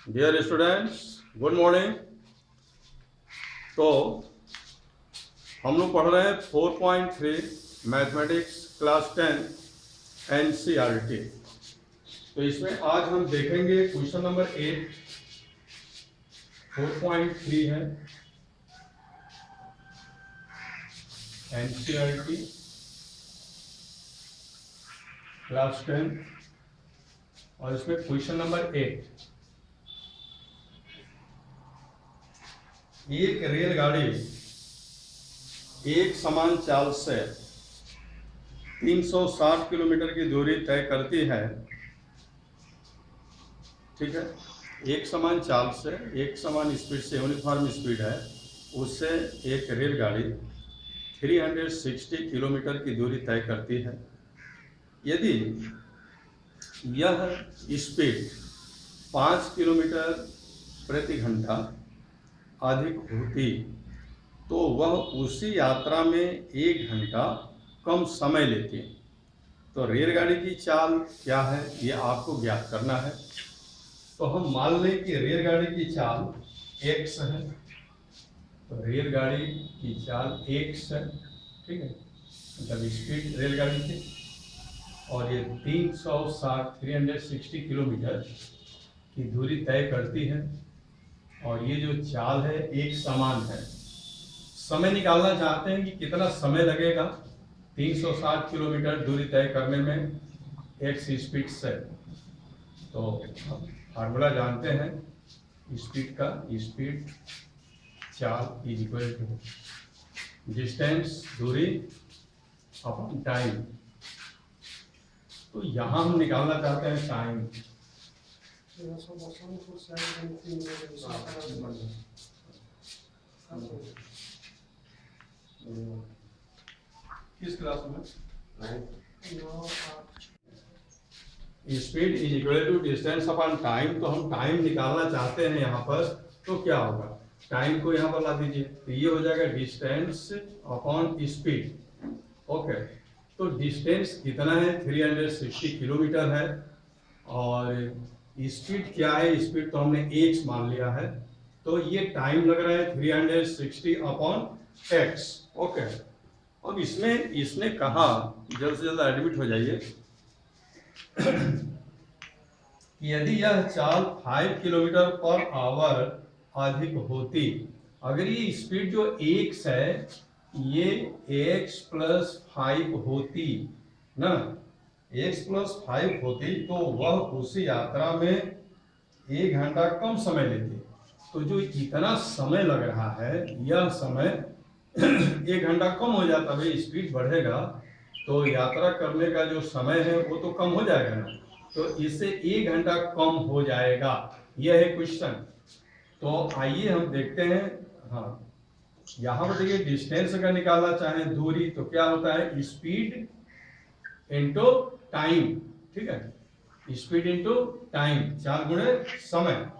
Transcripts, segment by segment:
Dear students, good morning. तो हम लोग पढ़ रहे हैं 4.3 मैथमेटिक्स क्लास 10 एनसीईआरटी। तो इसमें आज हम देखेंगे क्वेश्चन नंबर 8। 4.3 है एनसीईआरटी क्लास 10 और इसमें क्वेश्चन नंबर 8। एक रेलगाड़ी एक समान चाल से 360 किलोमीटर की दूरी तय करती है। ठीक है, एक समान चाल से, एक समान स्पीड से, यूनिफॉर्म स्पीड है, उससे एक रेलगाड़ी 360 किलोमीटर की दूरी तय करती है। यदि यह स्पीड 5 किलोमीटर प्रति घंटा अधिक होती तो वह उसी यात्रा में 1 घंटा कम समय लेती। तो रेलगाड़ी की चाल क्या है ये आपको ज्ञात करना है। तो हम मान लें कि रेलगाड़ी की चाल x है। तो रेलगाड़ी की चाल x है, ठीक है, मतलब स्पीड रेलगाड़ी की, और ये 360 किलोमीटर की दूरी तय करती है। और ये जो चाल है एक समान है। समय निकालना चाहते हैं कि कितना समय लगेगा 360 किलोमीटर दूरी तय करने में x स्पीड से। तो फार्मूला जानते हैं स्पीड का। स्पीड चाल इज इक्वल टू डिस्टेंस, दूरी, अपॉन टाइम। तो यहाँ हम निकालना चाहते हैं टाइम। किस क्लास में? Speed is equal to distance upon time. तो हम टाइम निकालना चाहते हैं यहाँ पर, तो क्या होगा, टाइम को यहाँ पर ला दीजिए, तो ये हो जाएगा डिस्टेंस अपॉन स्पीड। ओके, तो डिस्टेंस कितना है, 360 किलोमीटर है, और स्पीड क्या है, स्पीड तो हमने x मान लिया है। तो ये टाइम लग रहा है 360 अपॉन x। ओके, अब इसमें इसने कहा, जल्द से जल्द एडमिट हो जाइए, यदि यह चाल 5 किलोमीटर पर आवर अधिक होती, अगर ये स्पीड जो x है ये x प्लस 5 होती ना, x प्लस 5 होती, तो वह उसी यात्रा में 1 घंटा कम समय लेती। तो जो इतना समय लग रहा है यह समय 1 घंटा कम हो जाता, भाई स्पीड बढ़ेगा तो यात्रा करने का जो समय है वो तो कम हो जाएगा ना, तो इससे 1 घंटा कम हो जाएगा। यह है क्वेश्चन। तो आइए हम देखते हैं। हाँ, यहाँ पर देखिए डिस्टेंस अगर निकालना चाहें, दूरी, तो क्या होता है, स्पीड इंटू टाइम। ठीक है, स्पीड इंटू टाइम, 4 गुणे समय।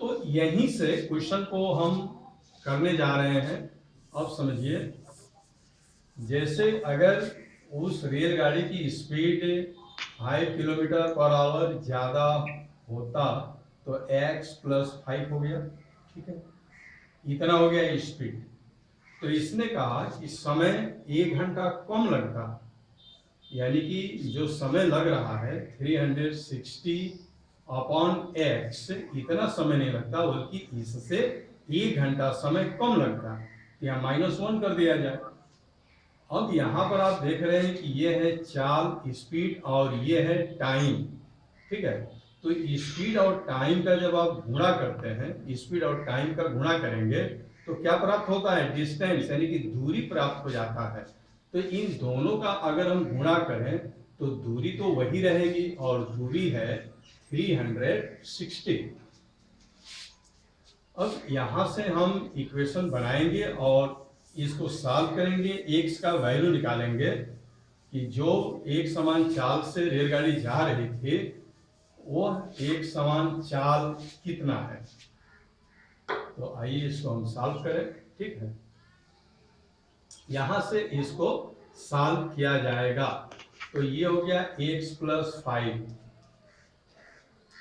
तो यहीं से क्वेश्चन को हम करने जा रहे हैं। अब समझिए, जैसे अगर उस रेलगाड़ी की स्पीड 5 किलोमीटर पर आवर ज़्यादा होता तो x प्लस 5 हो गया। ठीक है, इतना हो गया स्पीड। तो इसने कहा कि समय 1 घंटा कम लगता, यानी कि जो समय लग रहा है 360 अपॉन x, इतना समय नहीं लगता, बल्कि इससे 1 घंटा समय कम लगता। यहाँ -1 कर दिया जाए। अब यहाँ पर आप देख रहे हैं कि ये है चाल, स्पीड, और ये है टाइम। ठीक है, तो स्पीड और टाइम का जब आप गुणा करते हैं, स्पीड और टाइम का गुणा करेंगे तो क्या प्राप्त होता है, डिस्टेंस, यानी कि दूरी प्राप्त हो जाता है। तो इन दोनों का अगर हम गुणा करें तो दूरी तो वही रहेगी, और दूरी है 360। अब यहां से हम इक्वेशन बनाएंगे और इसको सॉल्व करेंगे, x का वैल्यू निकालेंगे कि जो एक समान चाल से रेलगाड़ी जा रही थी वह एक समान चाल कितना है। तो आइए इसको हम सॉल्व करें। ठीक है, यहां से इसको सॉल्व किया जाएगा। तो ये हो गया x प्लस 5।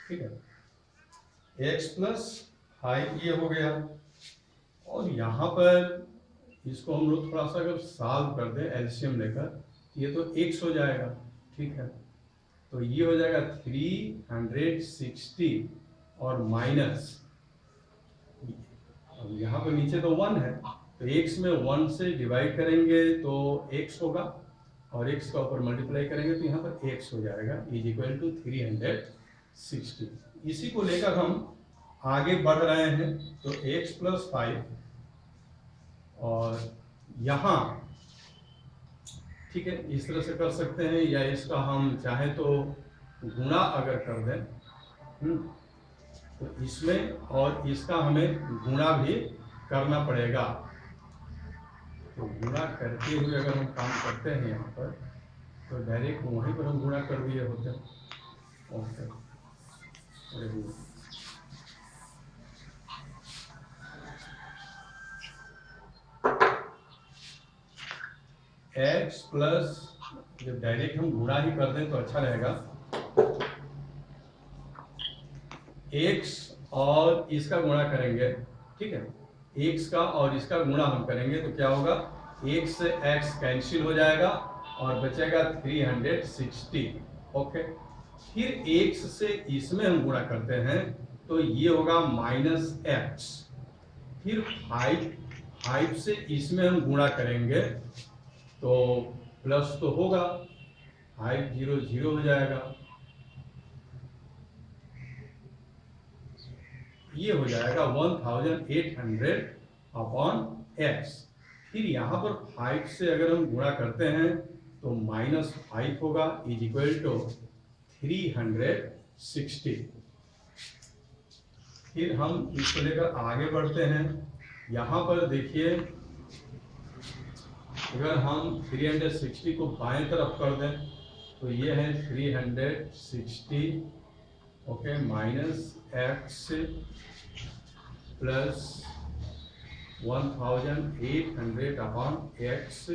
ठीक है, x प्लस 5 ये हो गया, और यहाँ पर इसको हम लोग थोड़ा सा अगर सॉल्व कर दें एलसीएम लेकर, ये तो x हो जाएगा, ठीक है। तो ये हो जाएगा 360 और माइनस, अब यहाँ पर नीचे तो 1 है, तो x में 1 से डिवाइड करेंगे तो x होगा, और x का ऊपर मल्टीप्लाई करेंगे तो यहाँ पर x हो जाएगा, इज इक्वल टू 360। इसी को लेकर हम आगे बढ़ रहे हैं, तो x प्लस 5 और यहाँ, ठीक है, इस तरह से कर सकते हैं, या इसका हम चाहें तो गुणा अगर कर दें, तो इसमें और इसका हमें गुणा भी करना पड़ेगा। तो गुणा करते हुए अगर हम काम करते हैं यहाँ पर, तो डायरेक्ट वहीं पर हम गुणा कर दिए होते हैं। ओके, x प्लस, जब डायरेक्ट हम गुणा ही कर दें तो अच्छा रहेगा, x और इसका गुणा करेंगे, ठीक है, x का और इसका गुणा हम करेंगे तो क्या होगा, x से x कैंसिल हो जाएगा और बचेगा 360। ओके, फिर x से इसमें हम गुणा करते हैं तो ये होगा माइनस x, फिर 5 से इसमें हम गुणा करेंगे तो प्लस तो होगा, 5 0 0 हो जाएगा, ये हो जाएगा 1800 अपॉन x। फिर यहाँ पर 5 से अगर हम गुणा करते हैं तो -5 होगा, इज इक्वल टू 360। फिर हम इसको लेकर आगे बढ़ते हैं। यहाँ पर देखिए, अगर हम 360 को बाएं तरफ कर दें तो ये है 360, okay, minus x plus 1800 upon x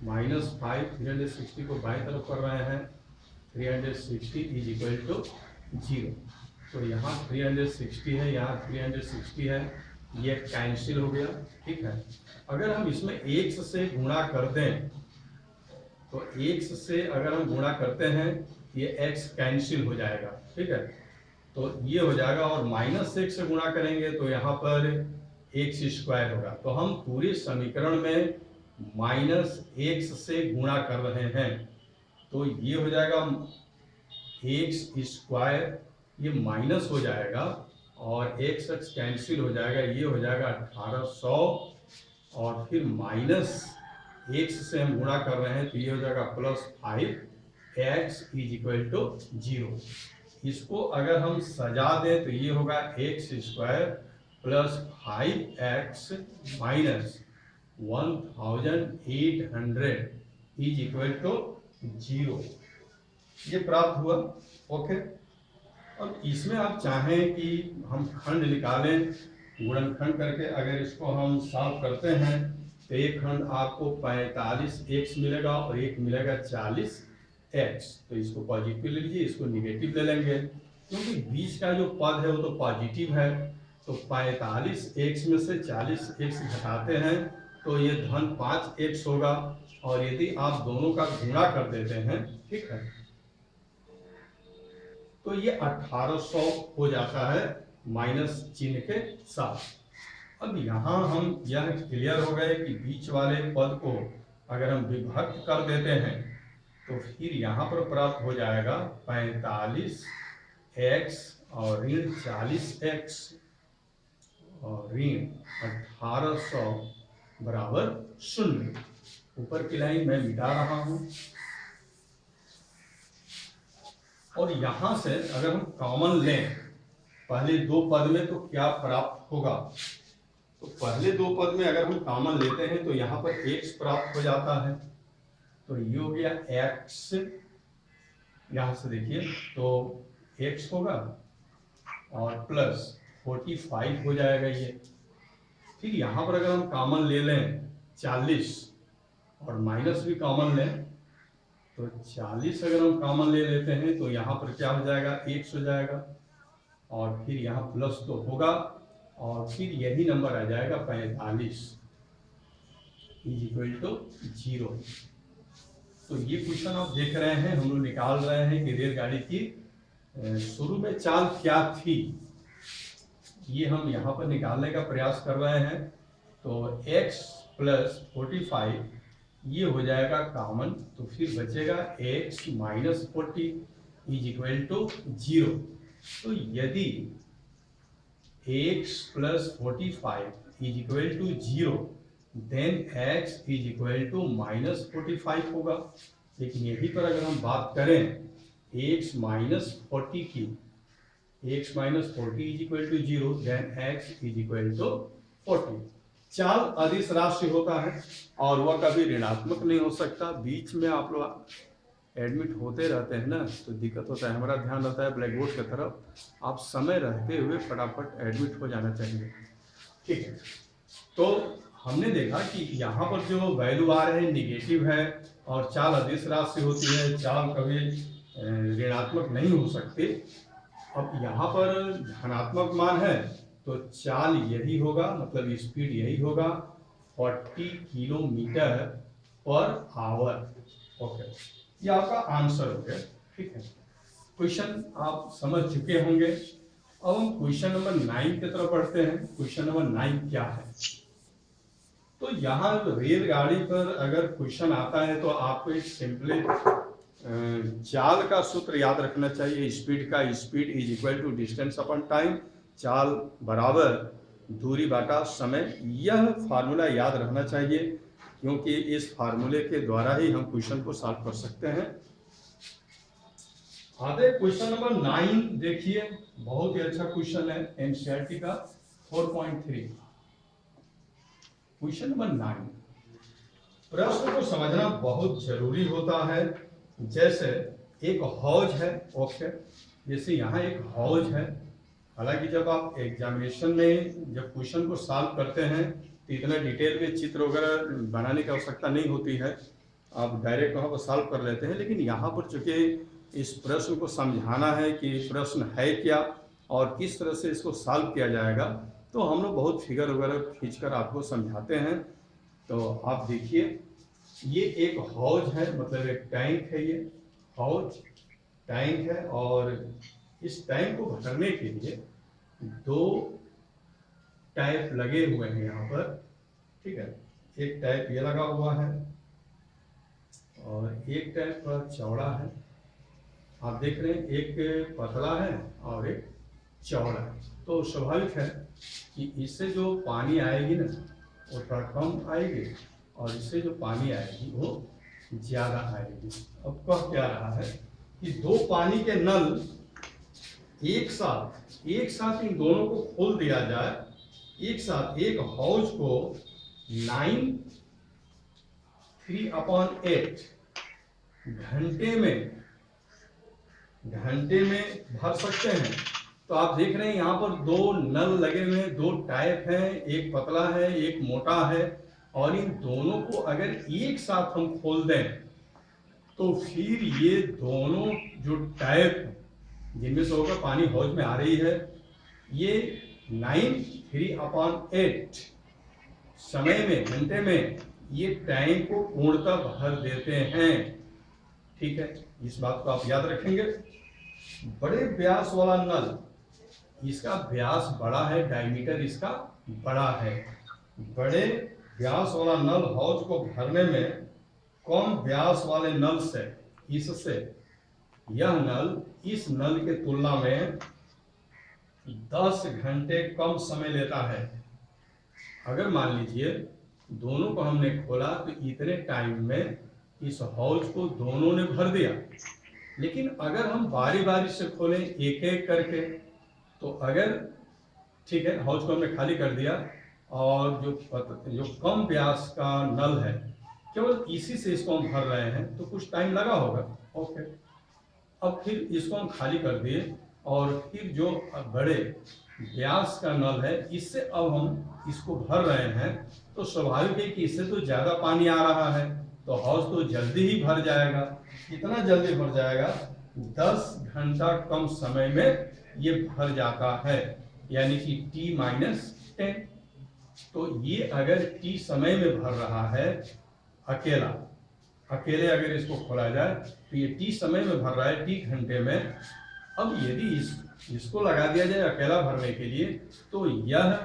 minus 5, 360 को बाएं तरफ कर रहे हैं, 360 इज इक्वल टू 0। तो यहाँ 360 है, यहाँ 360 है, ये कैंसिल हो गया, ठीक है। अगर हम इसमें x से गुणा कर दें तो x से अगर हम गुणा करते हैं ये x कैंसिल हो जाएगा, ठीक है, तो ये हो जाएगा, और -1 से गुणा करेंगे तो यहाँ पर x स्क्वायर होगा। तो हम पूरे समीकरण में -1 से गुणा कर रहे हैं, तो ये हो जाएगा x स्क्वायर, ये माइनस हो जाएगा और x कैंसिल हो जाएगा, ये हो जाएगा 1800, और फिर -x से हम गुणा कर रहे हैं तो ये हो जाएगा +5x इज इक्वल टू 0। इसको अगर हम सजा दें तो ये होगा x square plus 5x minus 1800 is equal to 0, ये प्राप्त हुआ। ओके, अब इसमें आप चाहें कि हम खंड निकालें, गुणनखंड करके अगर इसको हम सॉल्व करते हैं तो एक खंड आपको 45x मिलेगा और एक मिलेगा 40x। तो इसको पॉजिटिव ले लीजिए, इसको निगेटिव ले लेंगे, क्योंकि बीच का जो पद है वो तो पॉजिटिव है। तो 45x में से 40x घटाते हैं तो ये धन 5x होगा, और यदि आप दोनों का गुणा कर देते हैं, ठीक है, तो ये 1800 हो जाता है माइनस चिन्ह के साथ। अब यहाँ हम यह क्लियर हो गए कि बीच वाले पद को अगर हम विभक्त कर देते हैं तो फिर यहाँ पर प्राप्त हो जाएगा 45x और ऋण 40x और ऋण 1800 बराबर 0। ऊपर की लाइन मैं मिटा रहा हूं, और यहां से अगर हम कॉमन लें पहले दो पद में तो क्या प्राप्त होगा, तो पहले दो पद में अगर हम कॉमन लेते हैं तो यहाँ पर x प्राप्त हो जाता है, तो ये हो गया x, यहाँ से देखिए तो x होगा और प्लस 45 हो जाएगा ये। फिर यहाँ पर अगर हम कॉमन ले लें 40 और माइनस भी कॉमन लें तो 40 अगर हम कॉमन ले लेते हैं तो यहाँ पर क्या हो जाएगा, x हो जाएगा, और फिर यहाँ प्लस तो होगा और फिर यही नंबर आ जाएगा 45 इज इक्वल टू 0। तो ये क्वेश्चन आप देख रहे हैं, हम लोग निकाल रहे हैं कि रेलगाड़ी की शुरू में चाल क्या थी, ये हम यहाँ पर निकालने का प्रयास कर रहे हैं। तो x प्लस 45 ये हो जाएगा कॉमन, तो फिर बचेगा x minus 40 is equal to 0। तो यदि x plus 45 is equal to 0 then x is equal to minus 45 होगा। लेकिन यही पर अगर हम बात करें x माइनस 40 की, x minus 40 is equal to 0 then x is equal to 40। चाल अदिश राशि होता है और वह कभी ऋणात्मक नहीं हो सकता। बीच में आप लोग एडमिट होते रहते हैं ना, तो दिक्कत होता है। हमारा ध्यान रहता है ब्लैक बोर्ड की तरफ, आप समय रहते हुए फटाफट एडमिट हो जाना चाहिए, ठीक है। तो हमने देखा कि यहाँ पर जो वैल्यू आ रहे हैं निगेटिव है और चाल अदिश राशि होती है, चाल कभी ऋणात्मक नहीं हो सकते। अब यहाँ पर धनात्मक मान है तो चाल यही होगा, मतलब स्पीड यही होगा 40 किलोमीटर पर आवर। ओके, ये आपका आंसर हो गया, ठीक है। क्वेश्चन आप समझ चुके होंगे। अब हम क्वेश्चन नंबर 9 की तरफ बढ़ते हैं। क्वेश्चन नंबर 9 क्या है? तो यहाँ रेलगाड़ी पर अगर क्वेश्चन आता है तो आपको एक सिंपली चाल का सूत्र याद रखना चाहिए। स्पीड का speed is equal to distance upon time, चाल बराबर दूरी बाटा समय। यह फार्मूला याद रहना चाहिए क्योंकि इस फार्मूले के द्वारा ही हम क्वेश्चन को सॉल्व कर सकते हैं। आगे क्वेश्चन नंबर 9 देखिए, बहुत ही अच्छा क्वेश्चन है एनसीईआरटी का 4.3। क्वेश्चन नंबर 9, प्रश्न को समझना बहुत जरूरी होता है। जैसे एक हौज है, ओके, जैसे यहाँ एक हौज है। हालांकि जब आप एग्जामिनेशन में जब क्वेश्चन को सॉल्व करते हैं तो इतना डिटेल में चित्र वगैरह बनाने की आवश्यकता नहीं होती है, आप डायरेक्ट वहाँ पर सॉल्व कर लेते हैं। लेकिन यहाँ पर चूंकि इस प्रश्न को समझाना है कि प्रश्न है क्या और किस तरह से इसको सॉल्व किया जाएगा, तो हम लोग बहुत फिगर वगैरह खींचकर आपको समझाते हैं। तो आप देखिए, ये एक हौज है, मतलब एक टैंक है। ये हौज टैंक है और इस टैंक को भरने के लिए 2 टैप लगे हुए हैं यहाँ पर, ठीक है। एक टैप ये लगा हुआ है और एक टैप थोड़ा चौड़ा है। आप देख रहे हैं एक पतला है और एक चौड़ा है। तो स्वाभाविक है कि इससे जो पानी आएगी ना वो थोड़ा कम आएगी और इससे जो पानी आएगी वो ज्यादा आएगी। अब कह क्या रहा है कि 2 पानी के नल एक साथ इन दोनों को खोल दिया जाए, एक साथ एक हौज को 3/8 घंटे में भर सकते हैं। तो आप देख रहे हैं यहाँ पर 2 नल लगे हुए हैं, 2 टाइप हैं, एक पतला है एक मोटा है। और इन दोनों को अगर एक साथ हम खोल दें तो फिर ये दोनों जो टाइप जिनमें से होकर पानी हौज में आ रही है, ये 3/8 समय में, घंटे में ये टैंक को पूर्णतः भर देते हैं, ठीक है। इस बात को आप याद रखेंगे। बड़े व्यास वाला नल, इसका व्यास बड़ा है, डायमीटर इसका बड़ा है। बड़े व्यास वाला नल हौज को भरने में कम व्यास वाले नल से, इससे यह नल इस नल के तुलना में 10 घंटे कम समय लेता है। अगर मान लीजिए दोनों को हमने खोला तो इतने टाइम में इस हौज को दोनों ने भर दिया। लेकिन अगर हम बारी बारी से खोलें एक एक करके, तो अगर ठीक है हौज को हमने खाली कर दिया और जो कम व्यास का नल है केवल इसी से इसको हम भर रहे हैं तो कुछ टाइम लगा होगा, ओके। अब फिर इसको हम खाली कर दिए और फिर जो बड़े व्यास का नल है इससे अब हम इसको भर रहे हैं, तो स्वाभाविक है कि इससे तो ज्यादा पानी आ रहा है तो हौज तो जल्दी ही भर जाएगा। इतना जल्दी भर जाएगा 10 घंटा कम समय में ये भर जाता है, यानी कि t-10। तो ये अगर t समय में भर रहा है अकेले अगर इसको खोला जाए तो ये t समय में भर रहा है, t घंटे में। अब यदि इसको लगा दिया जाए अकेला भरने के लिए तो यह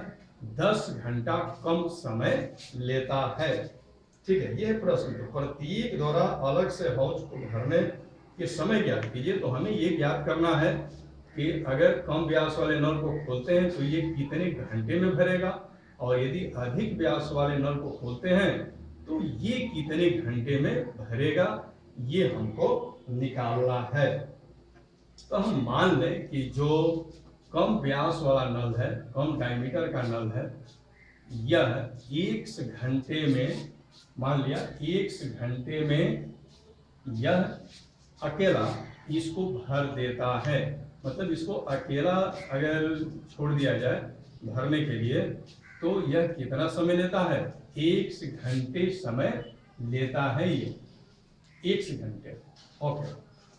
10 घंटा कम समय लेता है। ठीक है, यह प्रश्न। तो प्रत्येक द्वारा अलग से हौज को भरने के समय ज्ञात कीजिए। तो हमें ये ज्ञात करना है कि अगर कम व्यास वाले नल को खोलते हैं तो ये कितने घंटे में भरेगा, और यदि अधिक व्यास वाले नल को खोलते हैं तो ये कितने घंटे में भरेगा, ये हमको निकालना है। तो हम मान लें कि जो कम व्यास वाला नल है, कम डायमीटर का नल है, यह 1 घंटे में, मान लिया 1 घंटे में यह अकेला इसको भर देता है। मतलब इसको अकेला अगर छोड़ दिया जाए भरने के लिए तो यह कितना समय लेता है, 1 घंटे समय लेता है ये, 1 घंटे। ओके,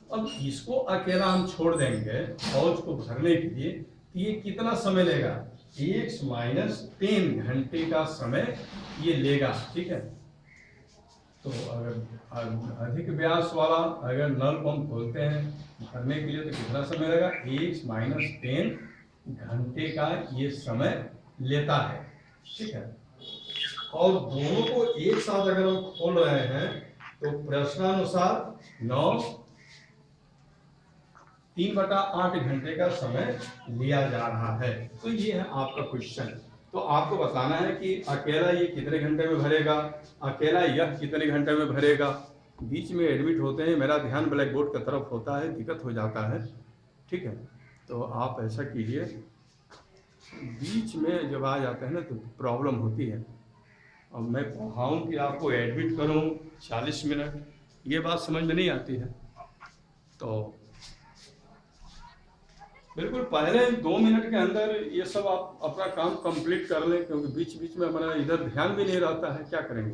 अब इसको अकेला हम छोड़ देंगे हौज को भरने के लिए तो ये कितना समय लेगा, 1 - 10 घंटे का समय ये लेगा। ठीक है, तो अगर अधिक व्यास वाला अगर नल को हम खोलते हैं भरने के लिए तो कितना समय लगेगा, 1 - 10 घंटे का ये समय लेता है। ठीक है, और दोनों को एक साथ अगर हम खोल रहे हैं तो प्रश्नानुसार 9 3/8 घंटे का समय लिया जा रहा है। तो ये है आपका क्वेश्चन। तो आपको बताना है कि अकेला ये कितने घंटे में भरेगा, अकेला यह कितने घंटे में भरेगा। बीच में एडमिट होते हैं, मेरा ध्यान ब्लैक बोर्ड की तरफ होता है, दिक्कत हो जाता है। ठीक है, तो आप ऐसा कीजिए, बीच में जब आ जाते हैं ना तो प्रॉब्लम होती है। अब मैं पढ़ाऊँ कि आपको एडमिट करूँ 40 मिनट, ये बात समझ में नहीं आती है। तो बिल्कुल पहले 2 मिनट के अंदर ये सब आप अपना काम कंप्लीट कर लें, क्योंकि बीच बीच में हमारा इधर ध्यान भी नहीं रहता है। क्या करेंगे,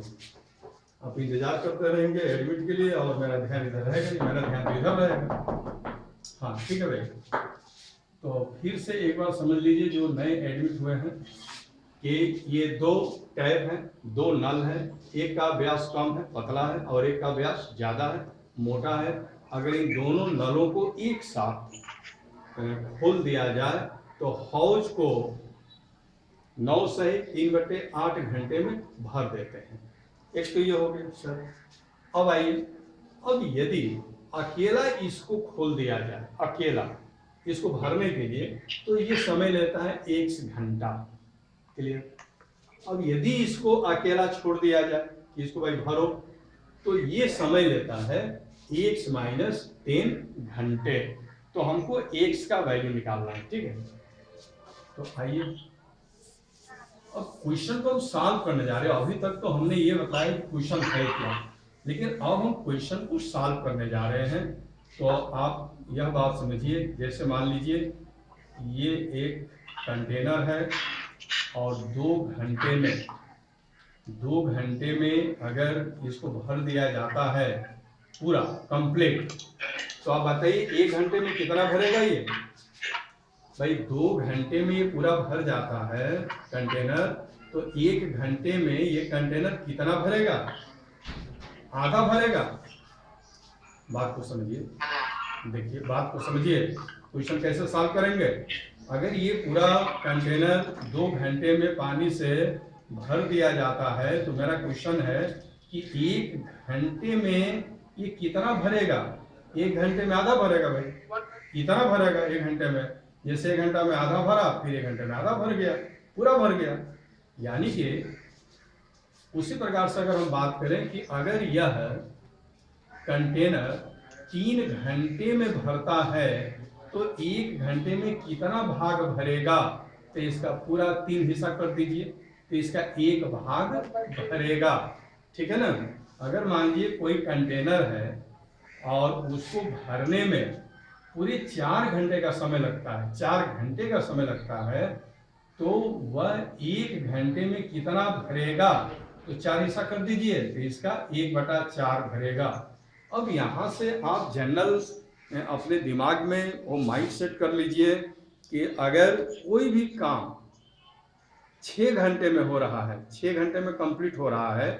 आप इंतजार करते रहेंगे एडमिट के लिए और मेरा ध्यान इधर रहेगा नहीं, मेरा ध्यान तो इधर रहेगा। हाँ ठीक है भाई, तो फिर से एक बार समझ लीजिए जो नए एडमिट हुए हैं कि ये 2 टैप हैं, 2 नल हैं, एक का व्यास कम है, पतला है, और एक का व्यास ज़्यादा है, मोटा है। अगर इन दोनों नलों को एक साथ खोल दिया जाए तो हौज को 9 से 3/8 घंटे में भर देते हैं। एक तो ये हो गया सर। अब आइए, अब यदि अकेला इसको खोल दिया जाए, अकेला इसको भरने के लिए, तो ये समय लेता है 1 घंटा। क्लियर। अब यदि इसको अकेला छोड़ दिया जाए कि इसको भाई भरो, तो ये समय लेता है 1 - 10 घंटे। तो हमको x का वैल्यू निकालना है। ठीक है, तो आइए अब क्वेश्चन को हम सॉल्व करने जा रहे हैं। अभी तक तो हमने ये बताया कि क्वेश्चन है क्या, लेकिन अब हम क्वेश्चन को सॉल्व करने जा रहे हैं। तो आप यह बात समझिए, जैसे मान लीजिए ये एक कंटेनर है और 2 घंटे में अगर इसको भर दिया जाता है पूरा कंप्लीट, तो आप बताइए 1 घंटे में कितना भरेगा ये। भाई 2 घंटे में ये पूरा भर जाता है कंटेनर, तो 1 घंटे में ये कंटेनर कितना भरेगा, आधा भरेगा। बात को समझिए, देखिए बात को समझिए, क्वेश्चन कैसे सॉल्व करेंगे। अगर ये पूरा कंटेनर 2 घंटे में पानी से भर दिया जाता है तो मेरा क्वेश्चन है कि 1 घंटे में ये कितना भरेगा। 1 घंटे में आधा भरेगा भाई, कितना भरेगा 1 घंटे में। जैसे 1 घंटा में आधा भरा, फिर 1 घंटे में आधा भर गया, पूरा भर गया। यानी कि उसी प्रकार से अगर हम बात करें कि अगर यह कंटेनर 3 घंटे में भरता है तो 1 घंटे में कितना भाग भरेगा, तो इसका पूरा 3 हिस्सा कर दीजिए, तो इसका 1 भाग भरेगा। ठीक है ना। अगर मान लीजिए कोई कंटेनर है और उसको भरने में पूरे 4 घंटे का समय लगता है, 4 घंटे का समय लगता है, तो वह 1 घंटे में कितना भरेगा, तो 4 हिस्सा कर दीजिए, तो इसका 1/4 भरेगा। अब यहाँ से आप जनरल अपने दिमाग में वो माइंड सेट कर लीजिए कि अगर कोई भी काम 6 घंटे में हो रहा है, 6 घंटे में कंप्लीट हो रहा है,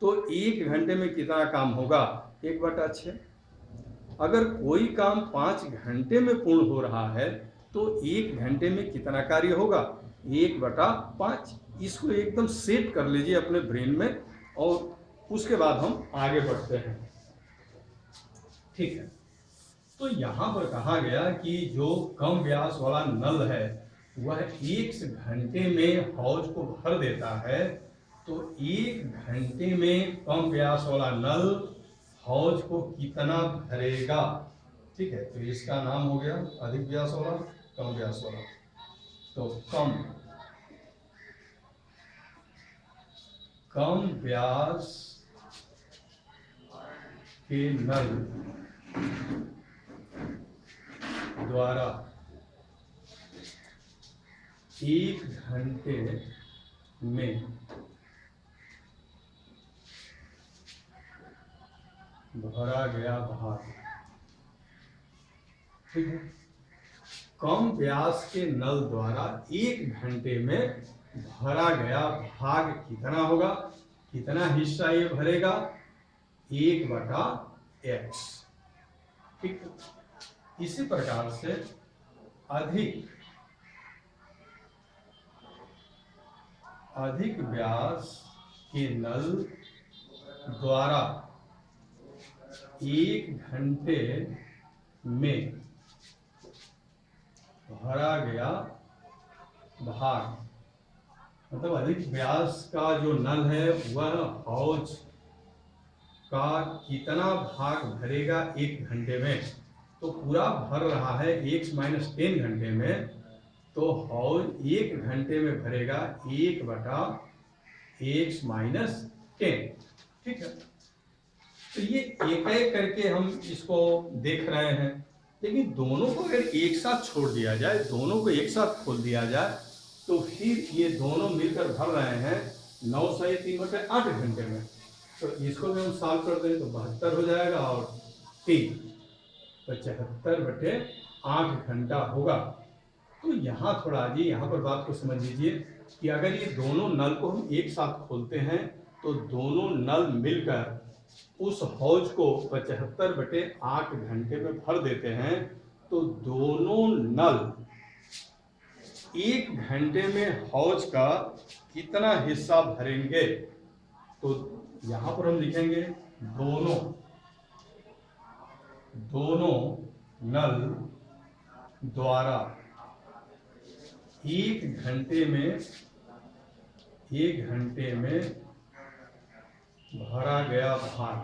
तो 1 घंटे में कितना काम होगा? 1/6। अगर कोई काम 5 घंटे में पूर्ण हो रहा है तो 1 घंटे में कितना कार्य होगा? 1/5। इसको एकदम सेट कर लीजिए अपने ब्रेन में और उसके बाद हम आगे बढ़ते हैं। ठीक है, तो यहां पर कहा गया कि जो कम व्यास वाला नल है वह 1 घंटे में हौज को भर देता है। तो 1 घंटे में कम व्यास वाला नल हौज को कितना भरेगा? ठीक है, तो इसका नाम हो गया अधिक व्यास वाला, कम व्यास वाला। तो कम व्यास के नल द्वारा 1 घंटे में भरा गया भाग। ठीक है, कम व्यास के नल द्वारा 1 घंटे में भरा गया भाग कितना होगा? कितना हिस्सा ये भरेगा? 1/x। ठीक, इसी प्रकार से अधिक व्यास के नल द्वारा 1 घंटे में भरा गया भाग, मतलब अधिक व्यास का जो नल है वह हौज का कितना भाग भरेगा 1 घंटे में? तो पूरा भर रहा है x - 10 घंटे में, तो हौज 1 घंटे में भरेगा 1/x - 10। ठीक है, तो ये एक एक करके हम इसको देख रहे हैं, लेकिन दोनों को अगर एक साथ छोड़ दिया जाए, दोनों को एक साथ खोल दिया जाए, तो फिर ये दोनों मिलकर भर रहे हैं 9 से 3/8 घंटे में। तो इसको भी हम सॉल्व कर दें तो 72 हो जाएगा और 3 75/8 घंटा होगा। तो यहाँ थोड़ा जी यहाँ पर बात को समझ लीजिए कि अगर ये दोनों नल को हम एक साथ खोलते हैं तो दोनों नल मिलकर उस हौज को 75/8 घंटे में भर देते हैं। तो दोनों नल 1 घंटे में हौज का कितना हिस्सा भरेंगे? तो यहां पर हम लिखेंगे दोनों नल द्वारा 1 घंटे में भरा गया भाग।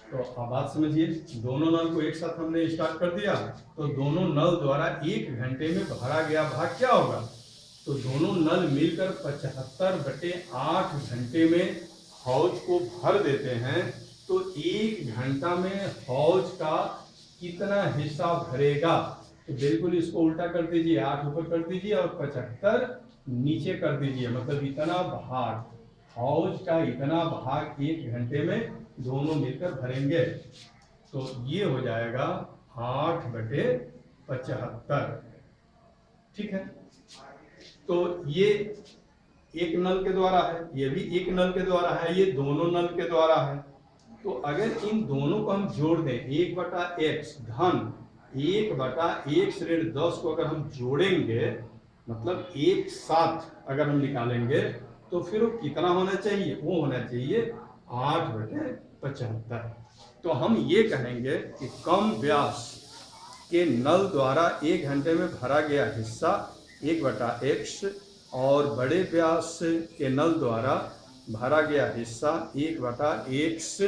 तो अब बात समझिए, दोनों नल को एक साथ हमने स्टार्ट कर दिया, तो दोनों नल द्वारा 1 घंटे में भरा गया भाग क्या होगा? तो दोनों नल मिलकर 75/8 घंटे में हौज को भर देते हैं। तो 1 घंटा में हौज का कितना हिस्सा भरेगा? तो बिल्कुल इसको उल्टा कर दीजिए, 8 ऊपर कर दीजिए और 75 नीचे कर दीजिए, मतलब इतना भाग, हौज का इतना भाग 1 घंटे में दोनों मिलकर भरेंगे। तो ये हो जाएगा 8/75। ठीक है, तो ये एक नल के द्वारा है, ये भी एक नल के द्वारा है, ये दोनों नल के द्वारा है। तो अगर इन दोनों को हम जोड़ दें, 1/x धन 1/x ऋण 10 को अगर हम जोड़ेंगे, मतलब एक साथ अगर हम निकालेंगे, तो फिर वो कितना होना चाहिए? वो होना चाहिए 8/75। तो हम ये कहेंगे कि कम व्यास के नल द्वारा 1 घंटे में भरा गया हिस्सा 1/x और बड़े व्यास के नल द्वारा भरा गया हिस्सा 1/x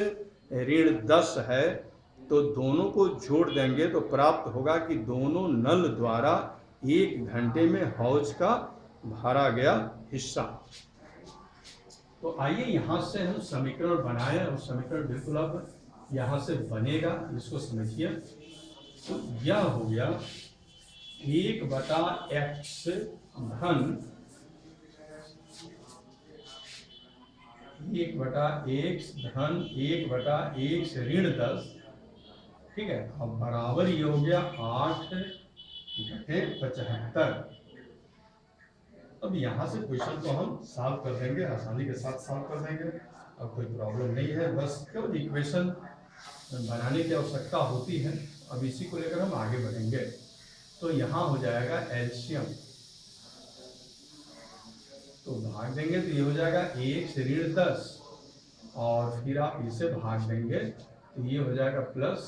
ऋण 10 है। तो दोनों को जोड़ देंगे तो प्राप्त होगा कि दोनों नल द्वारा 1 घंटे में हौज का भरा गया हिस्सा। तो आइए यहाँ से हम समीकरण बनाएं, और समीकरण बिल्कुल अब यहाँ से बनेगा, इसको समझिए। तो यह हो गया 1/x धन 1/x ऋण 10। ठीक है। अब बराबर ये हो गया 8/75। अब यहाँ से क्वेश्चन को हम सॉल्व कर देंगे, आसानी के साथ सॉल्व कर देंगे। अब कोई प्रॉब्लम नहीं है, बस केवल इक्वेशन बनाने की आवश्यकता होती है। अब इसी को लेकर हम आगे बढ़ेंगे। तो यहाँ हो जाएगा एलसीएम, तो भाग देंगे तो ये हो जाएगा 1/10 और फिर आप इसे भाग देंगे तो ये हो जाएगा +x।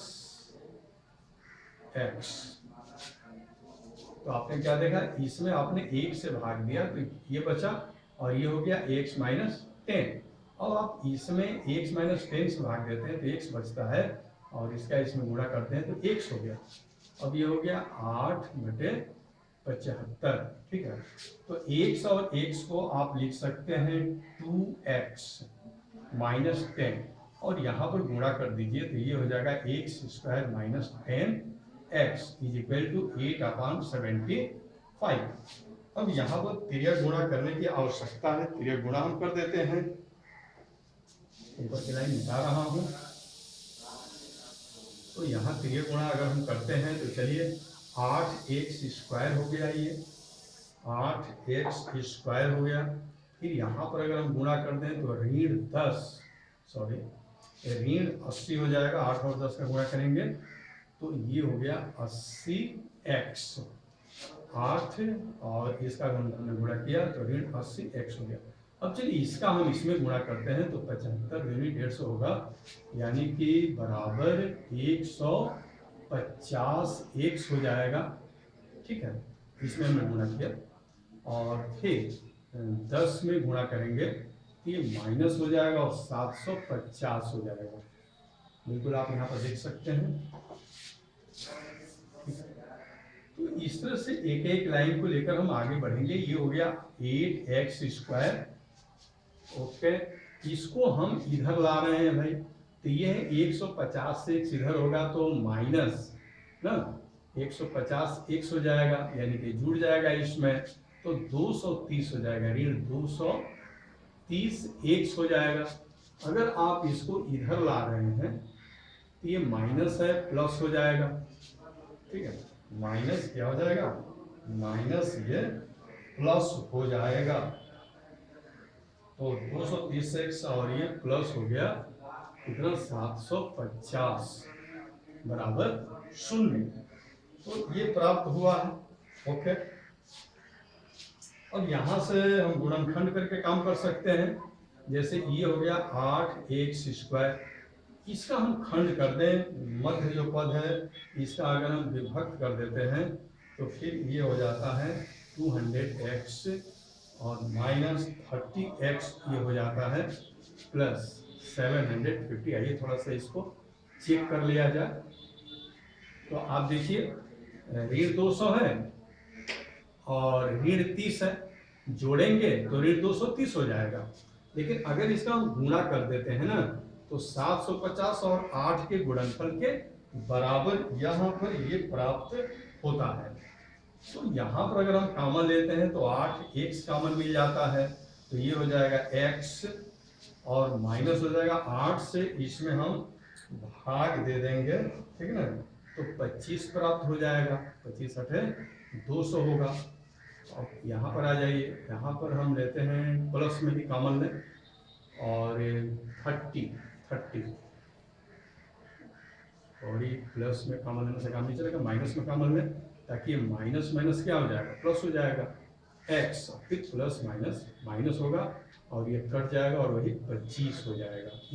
तो आपने क्या देखा, इसमें आपने 1 से भाग दिया तो ये बचा और ये हो गया x - 10। अब आप इसमें x - 10 से भाग देते हैं तो x बचता है और इसका इसमें गुणा करते हैं तो x हो गया। अब ये हो गया 8/75। ठीक है, तो x और x को आप लिख सकते हैं 2x - 10 और यहाँ पर गुणा कर दीजिए तो ये हो जाएगा x² - 10x = 8/75। अब यहाँ पर तिर्यक गुणा करने की आवश्यकता है, तिर्यक गुणा हम कर देते हैं। ऊपर की लाइन मिटा रहा हूँ, तो यहाँ तिर्यक गुणा अगर हम करते हैं तो चलिए 8x² हो गया, ये 8x² हो गया। फिर यहाँ पर अगर हम गुणा कर दें तो ऋण 80 हो जाएगा। 8 और 10 का गुणा करेंगे तो ये हो गया 80x। 8 और इसका हमने गुणा किया तो ऋण 80x हो गया। अब चलिए इसका हम इसमें गुणा करते हैं तो 75 × 150 होगा, यानी कि बराबर 150x हो जाएगा। ठीक है, इसमें हमने गुणा किया और फिर 10 में गुणा करेंगे तो ये माइनस हो जाएगा और 750 हो जाएगा। बिल्कुल आप यहाँ पर देख सकते हैं। तो इस तरह से एक एक लाइन को लेकर हम आगे बढ़ेंगे। ये हो गया 8x²। ओके, इसको हम इधर ला रहे हैं भाई, तो ये है 150 से x इधर होगा तो माइनस ना 150 x हो जाएगा, यानी कि जुड़ जाएगा इसमें तो 230 हो जाएगा। ऋण 230 x हो जाएगा। अगर आप इसको इधर ला रहे हैं तो ये माइनस है, प्लस हो जाएगा। ठीक है, माइनस क्या हो जाएगा, माइनस ये प्लस हो जाएगा। तो 230x और ये प्लस हो गया कितना, 750 बराबर 0। तो ये प्राप्त हुआ है। ओके, अब यहाँ से हम गुणनखंड करके काम कर सकते हैं। जैसे ये हो गया 8x², इसका हम खंड कर दें, मध्य जो पद है इसका अगर हम विभक्त कर देते हैं तो फिर ये हो जाता है 200x और -30x ये हो जाता है +750। आइए थोड़ा सा इसको चेक कर लिया जाए। तो आप देखिए ऋण 200 है और ऋण 30 है, जोड़ेंगे तो ऋण 230 हो जाएगा। लेकिन अगर इसका हम गुणा कर देते हैं ना तो 750 और 8 के गुणनफल के बराबर यहाँ पर ये प्राप्त होता है। तो यहाँ पर अगर हम कॉमन लेते हैं तो 8x कॉमन मिल जाता है, तो ये हो जाएगा x और माइनस हो जाएगा 8 से, इसमें हम भाग दे देंगे। ठीक है ना, तो 25 प्राप्त हो जाएगा। 25 × 200 होगा। अब यहाँ पर आ जाइए, यहाँ पर हम लेते हैं प्लस में ही कॉमन लें और 30 और ये प्लस में कॉमन लेने से काम नहीं चलेगा, माइनस में कॉमन लें ताकि माइनस माइनस क्या हो जाएगा, प्लस हो जाएगा। x फिर प्लस माइनस माइनस होगा और ये कट जाएगा और वही 25 हो जाएगा। = 0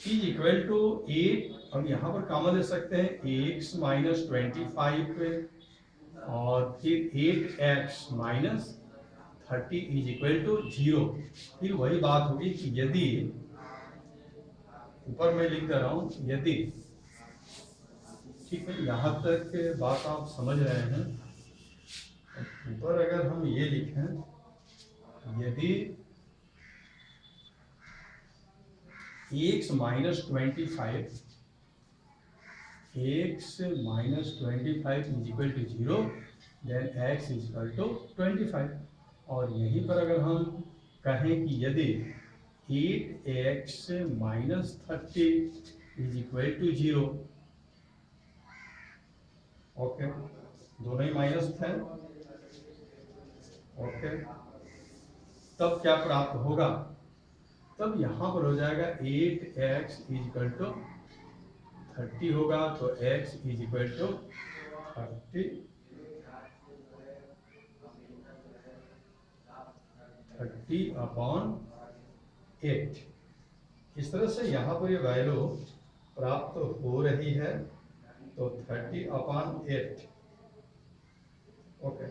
= 8। अब यहाँ पर कॉमन ले सकते हैं x - 25 और फिर 8x - 30 = 0। फिर वही बात होगी कि यदि, ऊपर मैं लिख दे रहा हूँ यदि, ठीक है, यहाँ तक बात आप समझ रहे हैं। ऊपर अगर हम ये लिखें यदि x - 25 = 0 then x = 25। और यहीं पर अगर हम कहें कि यदि 8x - 30 is equal to 0। Okay, दोनों ही माइनस थे। ओके, तब क्या प्राप्त होगा? तब यहां पर हो जाएगा 8x इज इक्वल टू 30 होगा, तो x इज इक्वल टू 30/8। इस तरह से यहाँ पर ये वैल्यू प्राप्त हो रही है, तो 30/8। ओके,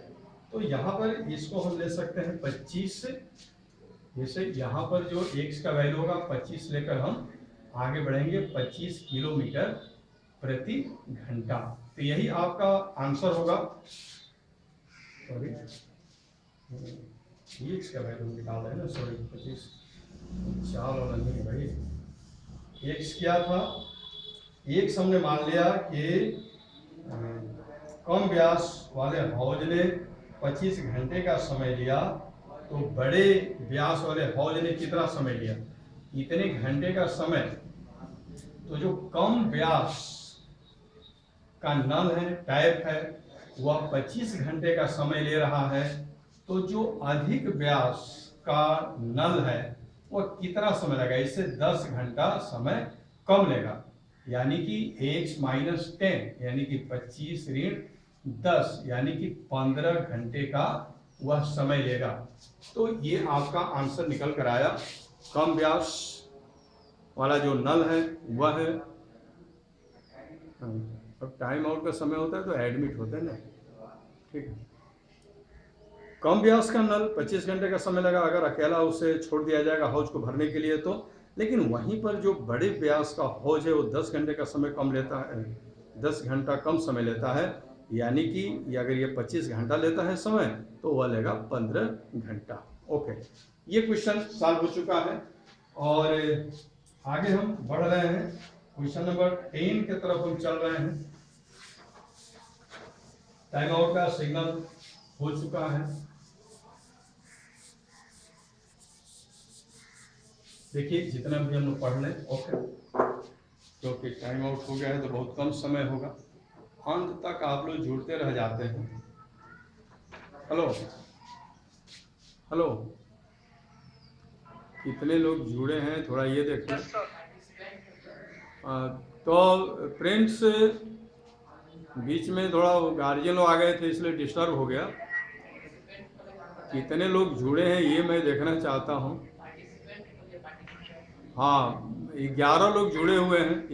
तो यहाँ पर इसको हम ले सकते हैं 25 से। जैसे यहाँ पर जो x का वैल्यू होगा 25 लेकर हम आगे बढ़ेंगे 25 किलोमीटर प्रति घंटा। तो यही आपका आंसर होगा। सॉरी, x का वैल्यू निकाल रहे हैं ना, सॉरी 25 चाल वाला नहीं भाई। x क्या था? x हमने मान लिया कि कम व्यास वाले हौज ने 25 घंटे का समय लिया, तो बड़े व्यास वाले हौज ने कितना समय लिया? इतने घंटे का समय। तो जो कम व्यास का नल है, टैप है, वह 25 घंटे का समय ले रहा है। तो जो अधिक व्यास का नल है वह कितना समय लेगा? इससे 10 घंटा समय कम लेगा, यानी कि x माइनस 10, यानी कि 25 ऋण 10, यानी कि 15 घंटे का वह समय लेगा। तो ये आपका आंसर निकल कर आया। कम व्यास वाला जो नल है वह है। अब टाइम आउट का समय होता है तो एडमिट होते हैं ना, ठीक है। कम व्यास का नल 25 घंटे का समय लगा, अगर अकेला उसे छोड़ दिया जाएगा हौज को भरने के लिए तो। लेकिन वहीं पर जो बड़े व्यास का हौज है वो 10 घंटे का समय कम लेता है, 10 घंटा कम समय लेता है, यानी कि अगर ये 25 घंटा लेता है समय तो वह लेगा 15 घंटा। ओके, ये क्वेश्चन सॉल्व हो चुका है और आगे हम बढ़ रहे हैं। क्वेश्चन नंबर 10 की तरफ हम चल रहे हैं। टाइम आउट का सिग्नल हो चुका है। देखिए जितना भी हम लोग पढ़ लें, ओके, क्योंकि टाइम आउट हो गया है तो बहुत कम समय होगा। अंत तक आप लोग जुड़ते रह जाते हैं। हेलो हेलो, कितने लोग जुड़े हैं थोड़ा ये देखिए। तो फ्रेंड्स, बीच में थोड़ा गार्जियन लोग आ गए थे इसलिए डिस्टर्ब हो गया। कितने लोग जुड़े हैं ये मैं देखना चाहता हूँ। हाँ, 11 लोग जुड़े हुए हैं।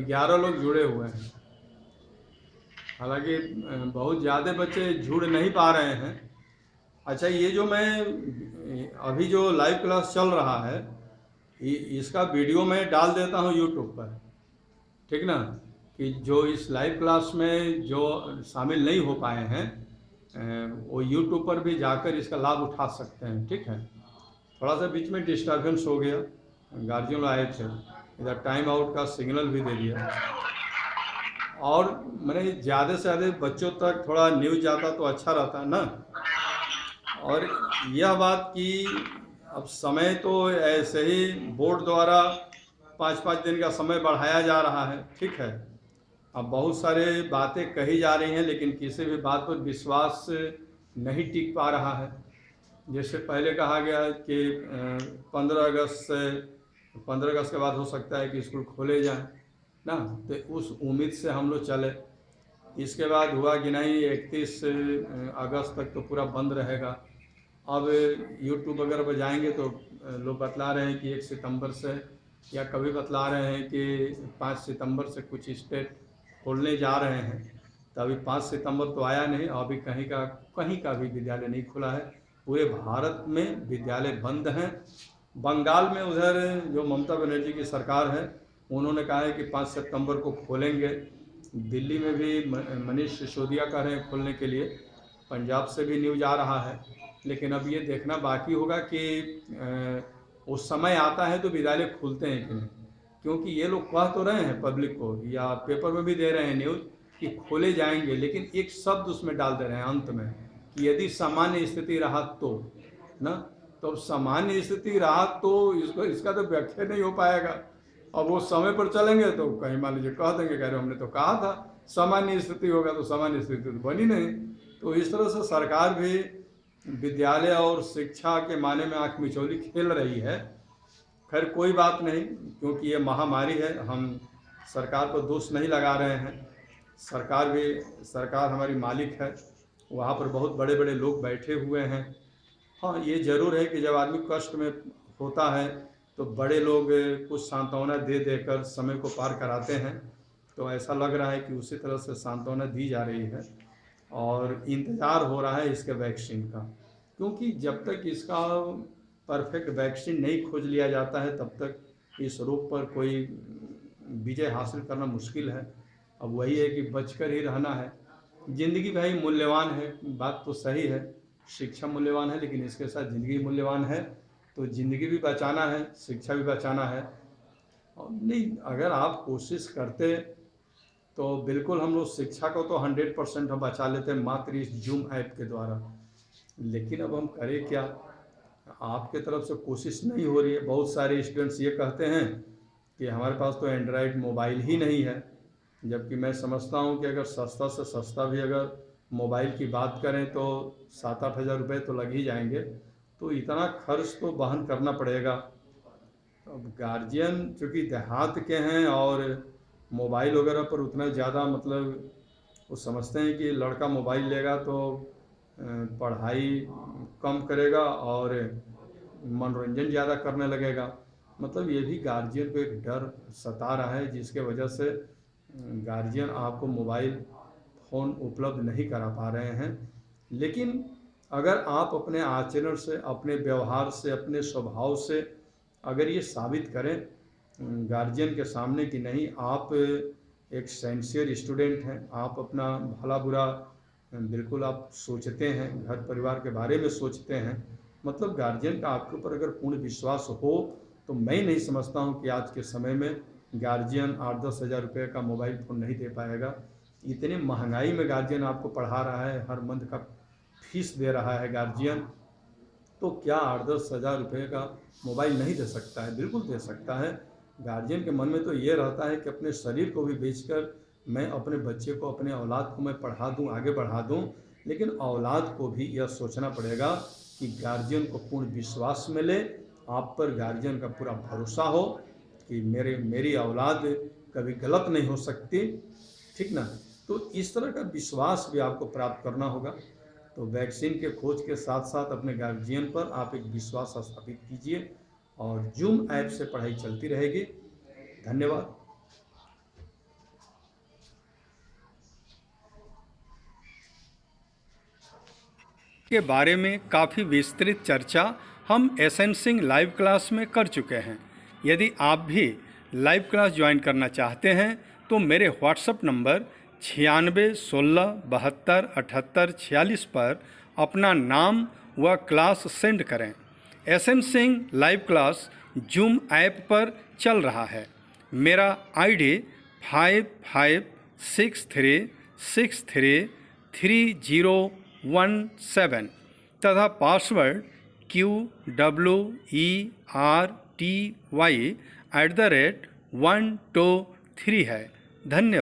11 लोग जुड़े हुए हैं। हालांकि बहुत ज़्यादा बच्चे जुड़ नहीं पा रहे हैं। अच्छा, ये जो मैं अभी जो लाइव क्लास चल रहा है इसका वीडियो मैं डाल देता हूँ यूट्यूब पर, ठीक ना, कि जो इस लाइव क्लास में जो शामिल नहीं हो पाए हैं वो यूट्यूब पर भी जाकर इसका लाभ उठा सकते हैं, ठीक है। थोड़ा सा बीच में डिस्टर्बेंस हो गया, गार्जियन आए थे, इधर टाइम आउट का सिग्नल भी दे दिया, और मैंने ज़्यादा से ज़्यादा बच्चों तक थोड़ा न्यूज़ जाता तो अच्छा रहता ना। और यह बात कि अब समय तो ऐसे ही बोर्ड द्वारा 5-5 दिन का समय बढ़ाया जा रहा है, ठीक है। अब बहुत सारे बातें कही जा रही हैं लेकिन किसी भी बात पर विश्वास नहीं टिक पा रहा है। जैसे पहले कहा गया कि 15 अगस्त के बाद हो सकता है कि स्कूल खोले जाएं ना, तो उस उम्मीद से हम लोग चले। इसके बाद हुआ कि नहीं 31 अगस्त तक तो पूरा बंद रहेगा। अब यूट्यूब वगैरह पर जाएंगे तो लोग बतला रहे हैं कि 1 सितंबर से, या कभी बतला रहे हैं कि 5 सितंबर से कुछ स्टेट खोलने जा रहे हैं। तो अभी 5 सितंबर तो आया नहीं, अभी कहीं का भी विद्यालय नहीं खुला है। पूरे भारत में विद्यालय बंद हैं। बंगाल में उधर जो ममता बनर्जी की सरकार है उन्होंने कहा है कि 5 सितंबर को खोलेंगे। दिल्ली में भी मनीष सिसोदिया कह रहे हैं खोलने के लिए। पंजाब से भी न्यूज़ आ रहा है। लेकिन अब ये देखना बाकी होगा कि उस समय आता है तो विद्यालय खुलते हैं कि नहीं, क्योंकि ये लोग कह तो रहे हैं पब्लिक को, या पेपर में भी दे रहे हैं न्यूज़ कि खोले जाएंगे, लेकिन एक शब्द उसमें डाल दे रहे हैं अंत में कि यदि सामान्य स्थिति रहा तो ना। तो सामान्य स्थिति रहा तो इसका तो व्याख्या नहीं हो पाएगा। अब वो समय पर चलेंगे तो कहीं मान लीजिए कह देंगे कह रहे हमने तो कहा था, सामान्य स्थिति होगा तो सामान्य स्थिति तो बनी नहीं। तो इस तरह से सरकार भी विद्यालय और शिक्षा के माने में आँख मिचौली खेल रही है। खैर कोई बात नहीं, क्योंकि ये महामारी है, हम सरकार को दोष नहीं लगा रहे हैं। सरकार हमारी मालिक है, वहाँ पर बहुत बड़े बड़े लोग बैठे हुए हैं। हाँ, ये ज़रूर है कि जब आदमी कष्ट में होता है तो बड़े लोग कुछ सांत्वना दे देकर समय को पार कराते हैं। तो ऐसा लग रहा है कि उसी तरह से सांत्वना दी जा रही है और इंतज़ार हो रहा है इसके वैक्सीन का, क्योंकि जब तक इसका परफेक्ट वैक्सीन नहीं खोज लिया जाता है तब तक इस रोग पर कोई विजय हासिल करना मुश्किल है। अब वही है कि बचकर ही रहना है। ज़िंदगी भाई मूल्यवान है, बात तो सही है, शिक्षा मूल्यवान है, लेकिन इसके साथ ज़िंदगी मूल्यवान है। तो ज़िंदगी भी बचाना है, शिक्षा भी बचाना है। और नहीं, अगर आप कोशिश करते तो बिल्कुल हम लोग शिक्षा को तो 100% हम बचा लेते हैं मात्र इस जूम ऐप के द्वारा। लेकिन अब हम करें क्या, आपके तरफ से कोशिश नहीं हो रही है। बहुत सारे स्टूडेंट्स ये कहते हैं कि हमारे पास तो एंड्रॉयड मोबाइल ही नहीं है, जबकि मैं समझता हूँ कि अगर सस्ता से सस्ता भी अगर मोबाइल की बात करें तो 7-8 हज़ार रुपये तो लग ही जाएंगे। तो इतना खर्च तो वहन करना पड़ेगा। अब गार्जियन चूँकि देहात के हैं और मोबाइल वगैरह पर उतना ज़्यादा मतलब वो समझते हैं कि लड़का मोबाइल लेगा तो पढ़ाई कम करेगा और मनोरंजन ज़्यादा करने लगेगा। मतलब ये भी गार्जियन को एक डर सता रहा है, जिसके वजह से गार्जियन आपको मोबाइल फ़ोन उपलब्ध नहीं करा पा रहे हैं। लेकिन अगर आप अपने आचरण से, अपने व्यवहार से, अपने स्वभाव से अगर ये साबित करें गार्जियन के सामने कि नहीं, आप एक सिंसियर स्टूडेंट हैं, आप अपना भला बुरा बिल्कुल आप सोचते हैं, घर परिवार के बारे में सोचते हैं, मतलब गार्जियन का आपके ऊपर अगर पूर्ण विश्वास हो तो मैं नहीं समझता हूँ कि आज के समय में गार्जियन 8-10 हज़ार रुपये का मोबाइल फ़ोन नहीं दे पाएगा। इतनी महंगाई में गार्जियन आपको पढ़ा रहा है, हर मंथ का फीस दे रहा है गार्जियन, तो क्या 8-10 हज़ार रुपये का मोबाइल नहीं दे सकता है? बिल्कुल दे सकता है। गार्जियन के मन में तो ये रहता है कि अपने शरीर को भी बेचकर मैं अपने बच्चे को, अपने औलाद को मैं पढ़ा दूं, आगे बढ़ा दूं। लेकिन औलाद को भी यह सोचना पड़ेगा कि गार्जियन को पूर्ण विश्वास मिले, आप पर गार्जियन का पूरा भरोसा हो कि मेरी औलाद कभी गलत नहीं हो सकती, ठीक ना। तो इस तरह का विश्वास भी आपको प्राप्त करना होगा। तो वैक्सीन के खोज के साथ साथ अपने गार्जियन पर आप एक विश्वास स्थापित कीजिए और जूम ऐप से पढ़ाई चलती रहेगी। धन्यवाद। के बारे में काफ़ी विस्तृत चर्चा हम एसेंसिंग लाइव क्लास में कर चुके हैं। यदि आप भी लाइव क्लास ज्वाइन करना चाहते हैं तो मेरे व्हाट्सएप नंबर 96 16 72 78 46 पर अपना नाम व क्लास सेंड करें। एसेंसिंग लाइव क्लास जूम ऐप पर चल रहा है। मेरा ID 5563633017 तथा पासवर्ड QWERTY @123 है। धन्यवाद।